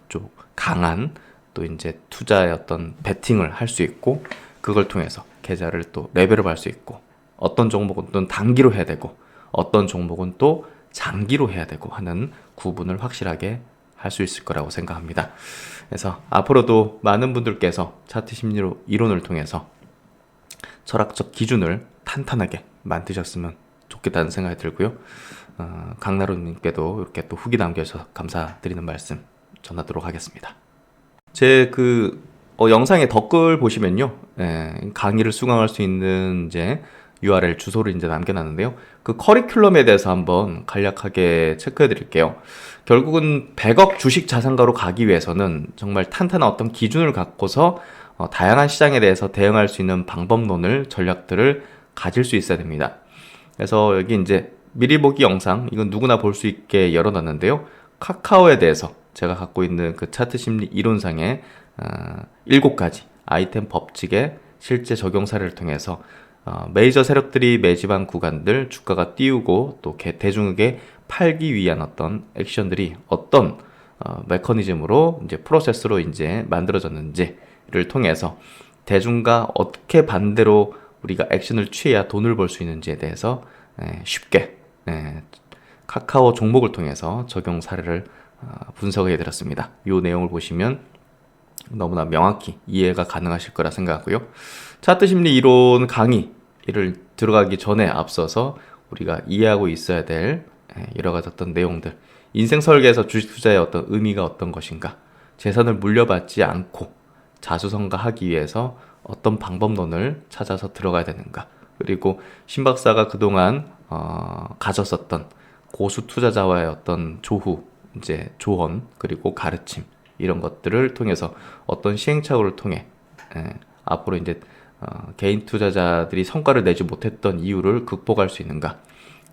좀 강한 또 이제 투자의 어떤 베팅을 할 수 있고 그걸 통해서 계좌를 또 레벨업 할 수 있고 어떤 종목은 또 단기로 해야 되고 어떤 종목은 또 장기로 해야 되고 하는 구분을 확실하게 할 수 있을 거라고 생각합니다. 그래서 앞으로도 많은 분들께서 차트 심리로 이론을 통해서 철학적 기준을 탄탄하게 만드셨으면 좋겠다는 생각이 들고요. 강나루님께도 이렇게 또 후기 남겨주셔서 감사드리는 말씀 전하도록 하겠습니다. 제 영상의 댓글 보시면요, 강의를 수강할 수 있는 이제 URL 주소를 이제 남겨놨는데요. 그 커리큘럼에 대해서 한번 간략하게 체크해 드릴게요. 결국은 100억 주식 자산가로 가기 위해서는 정말 탄탄한 어떤 기준을 갖고서 다양한 시장에 대해서 대응할 수 있는 방법론을, 전략들을 가질 수 있어야 됩니다. 그래서 여기 이제 미리 보기 영상, 이건 누구나 볼 수 있게 열어놨는데요. 카카오에 대해서 제가 갖고 있는 그 차트 심리 이론상의 7가지 아이템 법칙의 실제 적용 사례를 통해서 메이저 세력들이 매집한 구간들 주가가 띄우고 또 대중에게 팔기 위한 어떤 액션들이 어떤 메커니즘으로 이제 프로세스로 이제 만들어졌는지를 통해서 대중과 어떻게 반대로 우리가 액션을 취해야 돈을 벌 수 있는지에 대해서 쉽게 카카오 종목을 통해서 적용 사례를 분석해 드렸습니다. 이 내용을 보시면 너무나 명확히 이해가 가능하실 거라 생각하고요. 차트 심리 이론 강의를 들어가기 전에 앞서서 우리가 이해하고 있어야 될 여러 가지 어떤 내용들, 인생 설계에서 주식 투자의 어떤 의미가 어떤 것인가, 재산을 물려받지 않고 자수성가하기 위해서 어떤 방법론을 찾아서 들어가야 되는가, 그리고 신 박사가 그동안 가졌었던 고수 투자자와의 어떤 조언, 그리고 가르침, 이런 것들을 통해서 어떤 시행착오를 통해 앞으로 이제 개인 투자자들이 성과를 내지 못했던 이유를 극복할 수 있는가,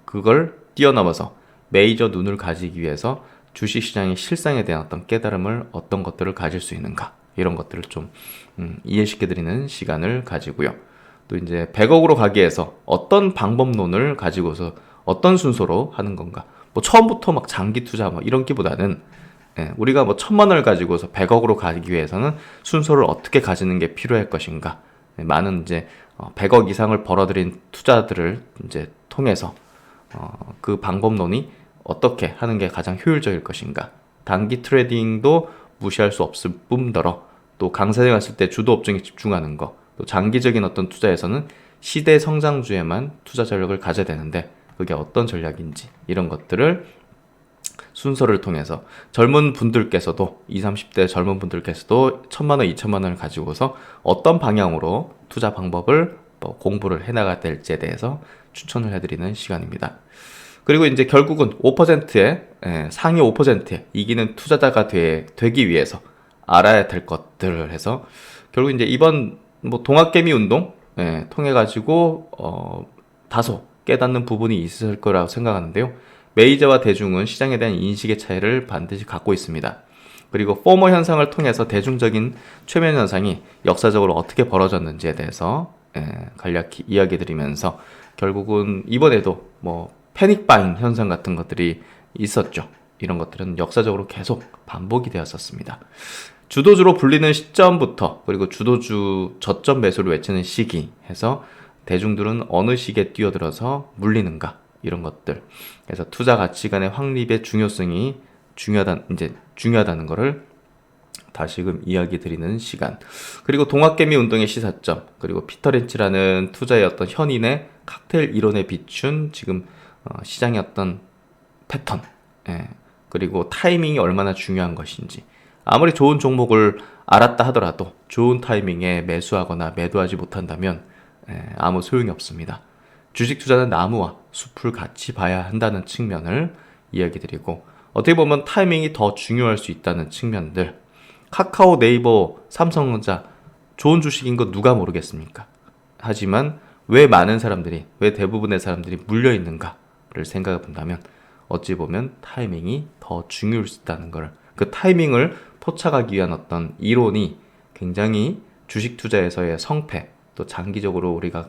그걸 뛰어넘어서 메이저 눈을 가지기 위해서 주식시장의 실상에 대한 어떤 깨달음을, 어떤 것들을 가질 수 있는가, 이런 것들을 좀 이해시켜드리는 시간을 가지고요. 또 이제 100억으로 가기 위해서 어떤 방법론을 가지고서 어떤 순서로 하는 건가, 뭐 처음부터 막 장기 투자 뭐 이런 기보다는 우리가 뭐 1000만 원을 가지고서 100억으로 가기 위해서는 순서를 어떻게 가지는 게 필요할 것인가, 많은 이제 100억 이상을 벌어들인 투자들을 이제 통해서 그 방법론이 어떻게 하는 게 가장 효율적일 것인가, 단기 트레이딩도 무시할 수 없을 뿐더러 또 강세에 갔을 때 주도 업종에 집중하는 거, 또 장기적인 어떤 투자에서는 시대 성장주에만 투자 전략을 가져야 되는데 그게 어떤 전략인지, 이런 것들을 순서를 통해서 젊은 분들께서도 20, 30대 젊은 분들께서도 1000만 원, 2000만 원을 가지고서 어떤 방향으로 투자 방법을 공부를 해나가야 될지에 대해서 추천을 해드리는 시간입니다. 그리고 이제 결국은 5%의 상위 5%에 이기는 투자자가 되기 위해서 알아야 될 것들을 해서 결국 이제 이번 뭐 동학개미 운동 통해 가지고 다소 깨닫는 부분이 있을 거라고 생각하는데요. 메이저와 대중은 시장에 대한 인식의 차이를 반드시 갖고 있습니다. 그리고 포머 현상을 통해서 대중적인 최면 현상이 역사적으로 어떻게 벌어졌는지에 대해서 간략히 이야기 드리면서 결국은 이번에도 뭐 패닉 바잉 현상 같은 것들이 있었죠. 이런 것들은 역사적으로 계속 반복이 되었었습니다. 주도주로 불리는 시점부터, 그리고 주도주 저점 매수를 외치는 시기 해서 대중들은 어느 시기에 뛰어들어서 물리는가, 이런 것들. 그래서 투자 가치관의 확립의 중요성이 중요하다는 것을 다시금 이야기 드리는 시간. 그리고 동학개미 운동의 시사점, 그리고 피터 린치라는 투자의 어떤 현인의 칵테일 이론에 비춘 지금 시장의 어떤 패턴, 그리고 타이밍이 얼마나 중요한 것인지, 아무리 좋은 종목을 알았다 하더라도 좋은 타이밍에 매수하거나 매도하지 못한다면 아무 소용이 없습니다. 주식 투자는 나무와 숲을 같이 봐야 한다는 측면을 이야기 드리고, 어떻게 보면 타이밍이 더 중요할 수 있다는 측면들, 카카오, 네이버, 삼성전자 좋은 주식인 거 누가 모르겠습니까? 하지만 왜 대부분의 사람들이 물려있는가를 생각해 본다면 어찌 보면 타이밍이 더 중요할 수 있다는 걸, 그 타이밍을 포착하기 위한 어떤 이론이 굉장히 주식 투자에서의 성패, 또 장기적으로 우리가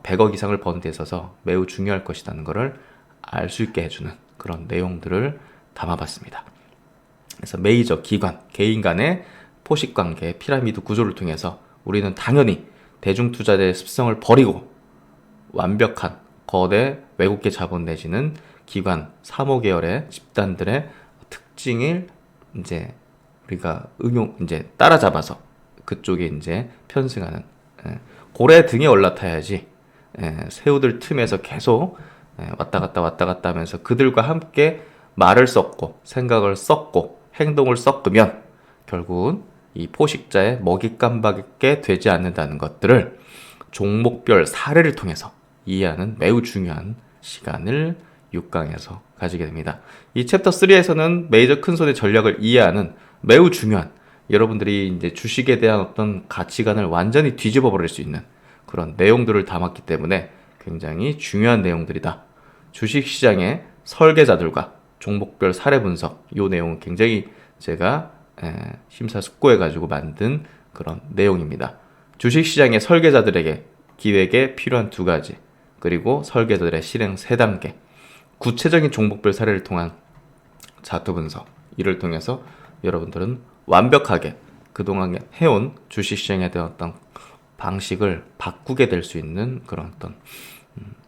100억 이상을 버는 데 있어서 매우 중요할 것이라는 것을 알 수 있게 해주는 그런 내용들을 담아봤습니다. 그래서 메이저, 기관, 개인 간의 포식관계, 피라미드 구조를 통해서 우리는 당연히 대중투자자의 습성을 버리고 완벽한 거대 외국계 자본 내지는 기관, 사모계열의 집단들의 특징을 이제 우리가 따라잡아서 그쪽에 이제 편승하는, 고래 등에 올라타야지 새우들 틈에서 계속 왔다 갔다 하면서 그들과 함께 말을 섞고 생각을 섞고 행동을 섞으면 결국은 이 포식자의 먹잇감밖에 되지 않는다는 것들을 종목별 사례를 통해서 이해하는 매우 중요한 시간을 6강에서 가지게 됩니다. 이 챕터 3에서는 메이저 큰손의 전략을 이해하는 매우 중요한, 여러분들이 이제 주식에 대한 어떤 가치관을 완전히 뒤집어 버릴 수 있는 그런 내용들을 담았기 때문에 굉장히 중요한 내용들이다. 주식시장의 설계자들과 종목별 사례 분석, 이 내용은 굉장히 제가 심사숙고해가지고 만든 그런 내용입니다. 주식시장의 설계자들에게 기획에 필요한 2가지, 그리고 설계자들의 실행 3단계, 구체적인 종목별 사례를 통한 차트 분석, 이를 통해서 여러분들은 완벽하게 그동안 해온 주식시장에 대한 어떤 방식을 바꾸게 될 수 있는 그런 어떤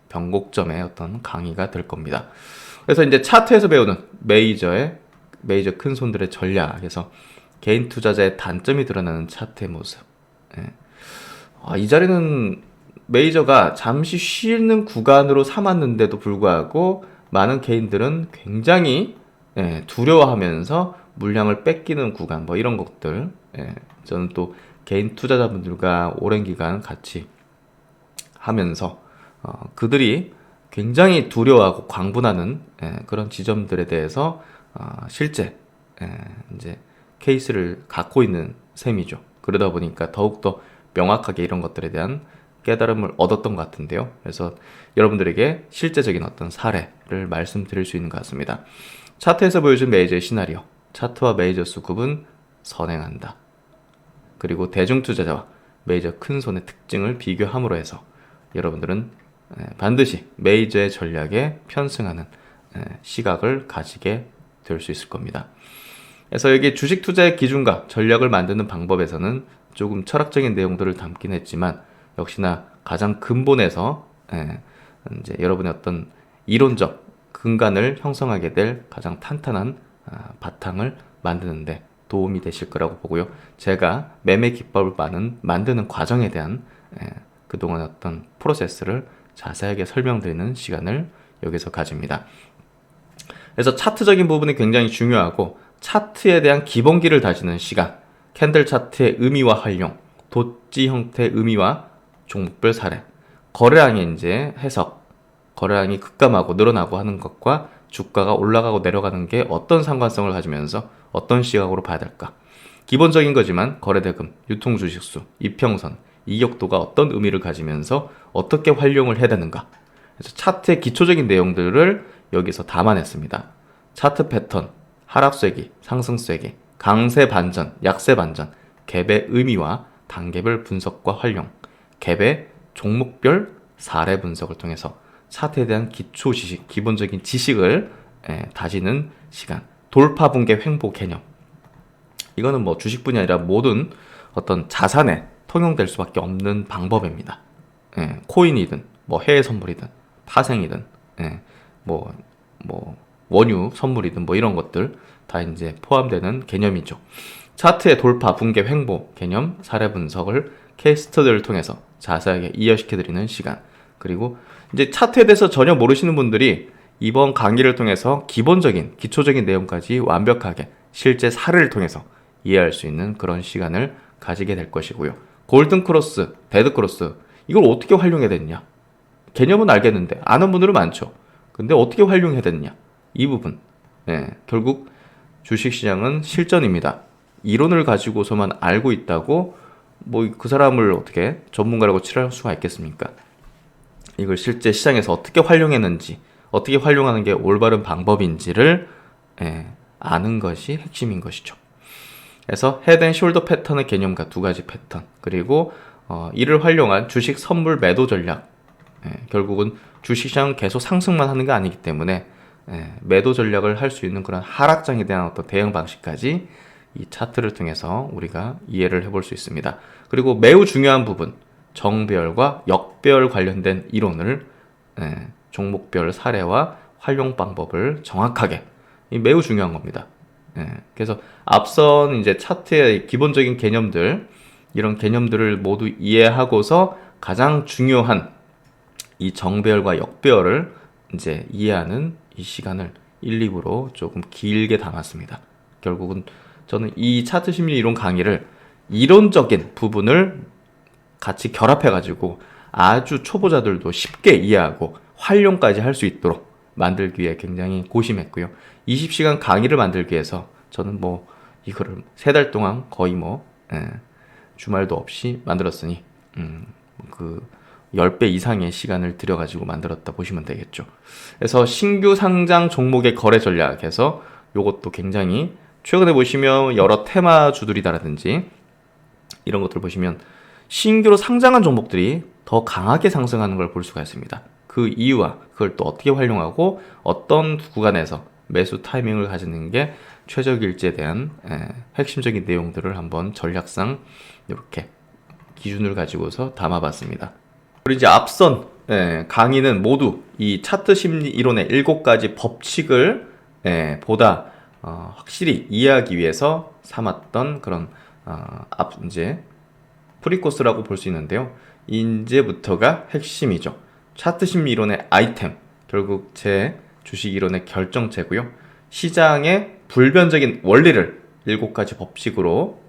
변곡점의 어떤 강의가 될 겁니다. 그래서 이제 차트에서 배우는 메이저 큰 손들의 전략에서 개인 투자자의 단점이 드러나는 차트의 모습. 이 자리는 메이저가 잠시 쉬는 구간으로 삼았는데도 불구하고 많은 개인들은 굉장히 두려워하면서 물량을 뺏기는 구간, 뭐 이런 것들. 저는 또 개인 투자자분들과 오랜 기간 같이 하면서 그들이 굉장히 두려워하고 광분하는 그런 지점들에 대해서 실제 이제 케이스를 갖고 있는 셈이죠. 그러다 보니까 더욱더 명확하게 이런 것들에 대한 깨달음을 얻었던 것 같은데요. 그래서 여러분들에게 실제적인 어떤 사례를 말씀드릴 수 있는 것 같습니다. 차트에서 보여준 메이저의 시나리오, 차트와 메이저 수급은 선행한다. 그리고 대중투자자와 메이저 큰손의 특징을 비교함으로 해서 여러분들은 반드시 메이저의 전략에 편승하는 시각을 가지게 될 수 있을 겁니다. 그래서 여기 주식 투자의 기준과 전략을 만드는 방법에서는 조금 철학적인 내용들을 담긴 했지만 역시나 가장 근본에서 이제 여러분의 어떤 이론적 근간을 형성하게 될 가장 탄탄한 바탕을 만드는데 도움이 되실 거라고 보고요. 제가 매매 기법을 만드는 과정에 대한 그동안 어떤 프로세스를 자세하게 설명드리는 시간을 여기서 가집니다. 그래서 차트적인 부분이 굉장히 중요하고 차트에 대한 기본기를 다지는 시간, 캔들 차트의 의미와 활용, 도지 형태의 의미와 종목별 사례, 거래량의 이제 해석, 거래량이 급감하고 늘어나고 하는 것과 주가가 올라가고 내려가는 게 어떤 상관성을 가지면서 어떤 시각으로 봐야 될까? 기본적인 거지만 거래대금, 유통주식수, 이평선, 이격도가 어떤 의미를 가지면서 어떻게 활용을 해야 되는가? 그래서 차트의 기초적인 내용들을 여기서 담아냈습니다. 차트 패턴, 하락세기, 상승세기, 강세 반전, 약세 반전, 갭의 의미와 단계별 분석과 활용, 갭의 종목별 사례 분석을 통해서 차트에 대한 기초 지식, 기본적인 지식을 다지는 시간. 돌파 붕괴 횡보 개념. 이거는 뭐 주식뿐이 아니라 모든 어떤 자산에 통용될 수밖에 없는 방법입니다. 코인이든 뭐 해외 선물이든 파생이든 뭐 원유 선물이든 뭐 이런 것들 다 이제 포함되는 개념이죠. 차트의 돌파, 붕괴, 횡보 개념 사례 분석을 케이스 스터디를 통해서 자세하게 이해시켜드리는 시간. 그리고 이제 차트에 대해서 전혀 모르시는 분들이 이번 강의를 통해서 기본적인, 기초적인 내용까지 완벽하게 실제 사례를 통해서 이해할 수 있는 그런 시간을 가지게 될 것이고요. 골든 크로스, 데드 크로스, 이걸 어떻게 활용해야 되느냐? 개념은 알겠는데 아는 분들은 많죠. 근데 어떻게 활용해야 되느냐? 이 부분. 결국 주식시장은 실전입니다. 이론을 가지고서만 알고 있다고 뭐 그 사람을 어떻게 전문가라고 칠할 수가 있겠습니까? 이걸 실제 시장에서 어떻게 활용했는지, 어떻게 활용하는 게 올바른 방법인지를 아는 것이 핵심인 것이죠. 그래서 헤드 앤 숄더 패턴의 개념과 두 가지 패턴, 그리고 이를 활용한 주식 선물 매도 전략. 결국은 주식시장은 계속 상승만 하는 게 아니기 때문에 매도 전략을 할 수 있는 그런 하락장에 대한 어떤 대응 방식까지 이 차트를 통해서 우리가 이해를 해볼 수 있습니다. 그리고 매우 중요한 부분, 정배열과 역배열 관련된 이론을 종목별 사례와 활용 방법을 정확하게, 매우 중요한 겁니다. 그래서 앞선 이제 차트의 기본적인 개념들, 이런 개념들을 모두 이해하고서 가장 중요한 이 정배열과 역배열을 이제 이해하는 이 시간을 1, 2부로 조금 길게 담았습니다. 결국은 저는 이 차트 심리 이론 강의를 이론적인 부분을 같이 결합해가지고 아주 초보자들도 쉽게 이해하고 활용까지 할 수 있도록 만들기 위해 굉장히 고심했고요. 20시간 강의를 만들기 위해서 저는 뭐 이거를 3달 동안 거의 주말도 없이 만들었으니 그 10배 이상의 시간을 들여가지고 만들었다 보시면 되겠죠. 그래서 신규 상장 종목의 거래 전략에서 요것도 굉장히 최근에 보시면 여러 테마주들이다라든지 이런 것들 보시면 신규로 상장한 종목들이 더 강하게 상승하는 걸 볼 수가 있습니다. 그 이유와 그걸 또 어떻게 활용하고 어떤 구간에서 매수 타이밍을 가지는 게 최적일지에 대한 핵심적인 내용들을 한번 전략상 이렇게 기준을 가지고서 담아봤습니다. 그리고 이제 앞선 강의는 모두 이 차트 심리 이론의 7가지 법칙을 보다 확실히 이해하기 위해서 삼았던 그런 이제 프리코스라고 볼 수 있는데요. 이제부터가 핵심이죠. 차트 심리 이론의 아이템, 결국 제 주식 이론의 결정체고요. 시장의 불변적인 원리를 7가지 법칙으로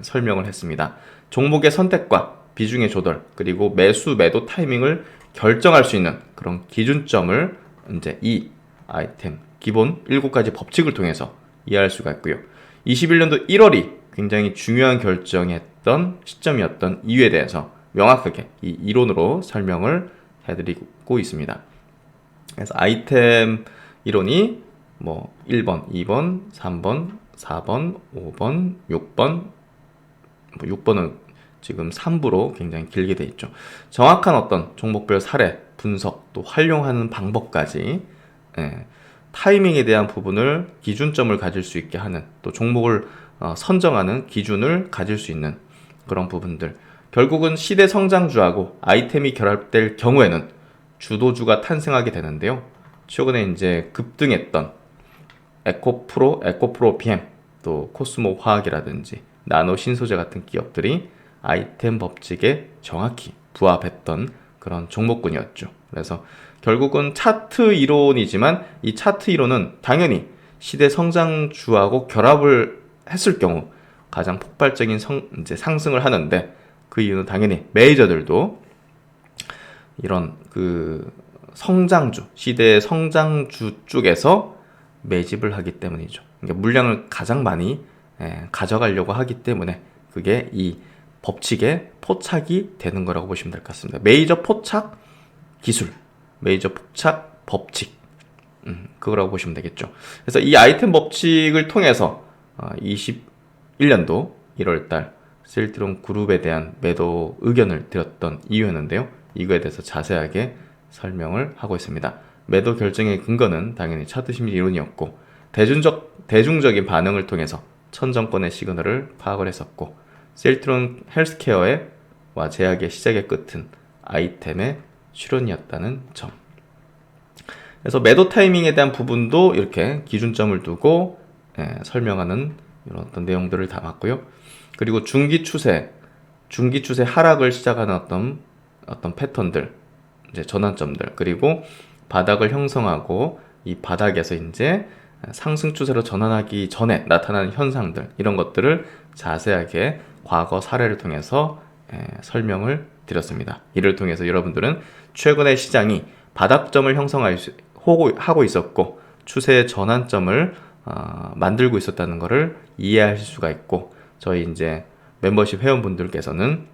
설명을 했습니다. 종목의 선택과 비중의 조절, 그리고 매수, 매도 타이밍을 결정할 수 있는 그런 기준점을 이제 이 아이템, 기본 7가지 법칙을 통해서 이해할 수가 있고요. 21년도 1월이 굉장히 중요한 결정했던 시점이었던 이유에 대해서 명확하게 이 이론으로 설명을 해드리고 있습니다. 그래서 아이템 이론이 뭐 1번, 2번, 3번, 4번, 5번, 6번, 6번은 지금 3부로 굉장히 길게 돼 있죠. 정확한 어떤 종목별 사례, 분석, 또 활용하는 방법까지 타이밍에 대한 부분을 기준점을 가질 수 있게 하는, 또 종목을 선정하는 기준을 가질 수 있는 그런 부분들. 결국은 시대 성장주하고 아이템이 결합될 경우에는 주도주가 탄생하게 되는데요. 최근에 이제 급등했던 에코프로 BM, 또 코스모 화학이라든지 나노 신소재 같은 기업들이 아이템 법칙에 정확히 부합했던 그런 종목군이었죠. 그래서 결국은 차트 이론이지만 이 차트 이론은 당연히 시대 성장주하고 결합을 했을 경우 가장 폭발적인 이제 상승을 하는데, 그 이유는 당연히 메이저들도 이런 그 성장주, 시대의 성장주 쪽에서 매집을 하기 때문이죠. 그러니까 물량을 가장 많이 가져가려고 하기 때문에 그게 이 법칙에 포착이 되는 거라고 보시면 될 것 같습니다. 메이저 포착 기술, 메이저 포착 법칙, 그거라고 보시면 되겠죠. 그래서 이 아이템 법칙을 통해서 21년도 1월달 셀트론 그룹에 대한 매도 의견을 드렸던 이유였는데요. 이거에 대해서 자세하게 설명을 하고 있습니다. 매도 결정의 근거는 당연히 차트 심리 이론이었고, 대중적인 반응을 통해서 천정권의 시그널을 파악을 했었고, 셀트론 헬스케어와 제약의 시작의 끝은 아이템의 출현이었다는 점. 그래서 매도 타이밍에 대한 부분도 이렇게 기준점을 두고 설명하는 이런 어떤 내용들을 담았고요. 그리고 중기 추세 하락을 시작하는 어떤 패턴들, 이제 전환점들, 그리고 바닥을 형성하고 이 바닥에서 이제 상승 추세로 전환하기 전에 나타나는 현상들, 이런 것들을 자세하게 과거 사례를 통해서 설명을 드렸습니다. 이를 통해서 여러분들은 최근에 시장이 바닥점을 형성하고 있었고 추세의 전환점을 만들고 있었다는 것을 이해하실 수가 있고, 저희 이제 멤버십 회원분들께서는,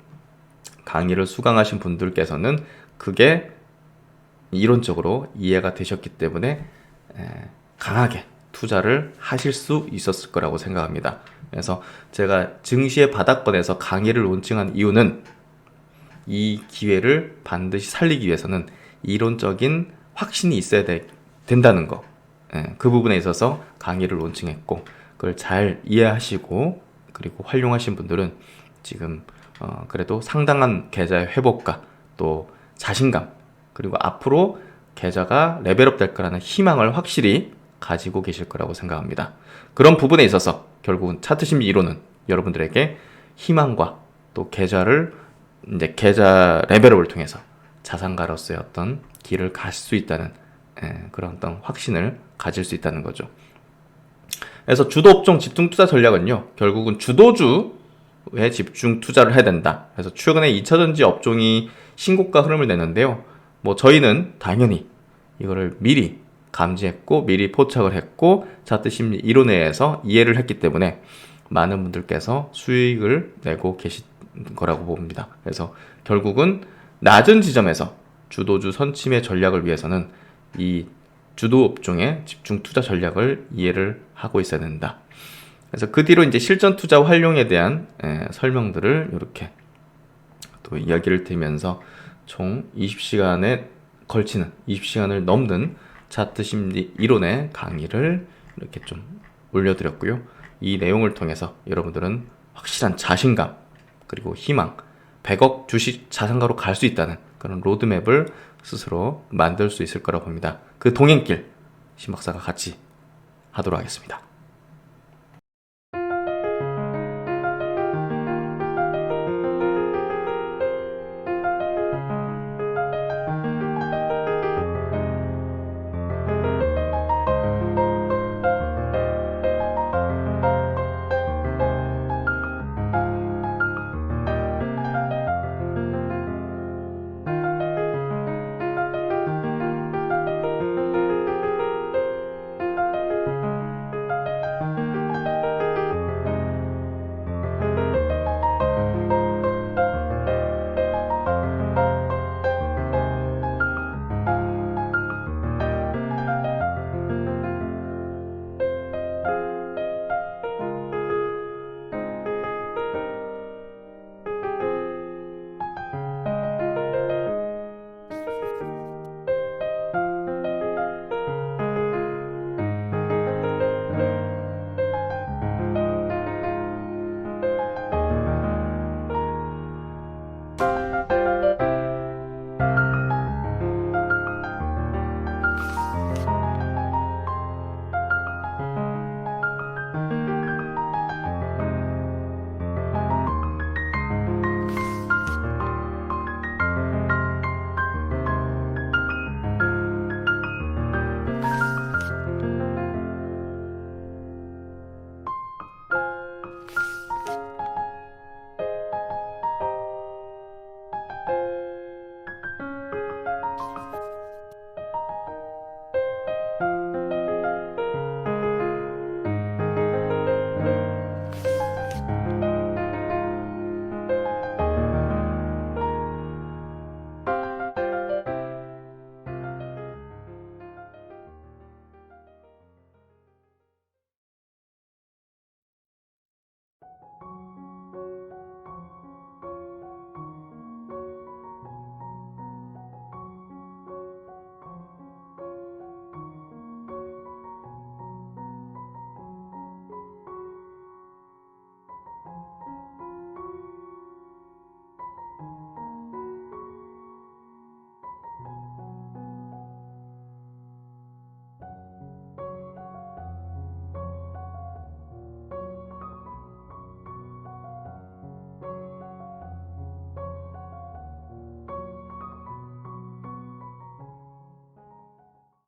강의를 수강하신 분들께서는 그게 이론적으로 이해가 되셨기 때문에 강하게 투자를 하실 수 있었을 거라고 생각합니다. 그래서 제가 증시의 바닥권에서 강의를 론칭한 이유는 이 기회를 반드시 살리기 위해서는 이론적인 확신이 있어야 된다는 거, 그 부분에 있어서 강의를 론칭했고, 그걸 잘 이해하시고 그리고 활용하신 분들은 지금 그래도 상당한 계좌의 회복과 또 자신감, 그리고 앞으로 계좌가 레벨업 될 거라는 희망을 확실히 가지고 계실 거라고 생각합니다. 그런 부분에 있어서 결국은 차트 심리 이론은 여러분들에게 희망과 또 계좌 레벨업을 통해서 자산가로서의 어떤 길을 갈 수 있다는 그런 어떤 확신을 가질 수 있다는 거죠. 그래서 주도 업종 집중 투자 전략은요, 결국은 주도주에 집중 투자를 해야 된다. 그래서 최근에 2차전지 업종이 신고가 흐름을 내는데요. 뭐 저희는 당연히 이거를 미리 감지했고 미리 포착을 했고 차트 심리 이론에 의해서 이해를 했기 때문에 많은 분들께서 수익을 내고 계신 거라고 봅니다. 그래서 결국은 낮은 지점에서 주도주 선침의 전략을 위해서는 이 주도 업종의 집중 투자 전략을 이해를 하고 있어야 된다. 그래서 그 뒤로 이제 실전 투자 활용에 대한 설명들을 이렇게 또 이야기를 드리면서 총 20시간에 걸치는 20시간을 넘는 차트 심리 이론의 강의를 이렇게 좀 올려드렸고요. 이 내용을 통해서 여러분들은 확실한 자신감 그리고 희망, 100억 주식 자산가로 갈 수 있다는 그런 로드맵을 스스로 만들 수 있을 거라고 봅니다. 그 동행길 신 박사가 같이 하도록 하겠습니다.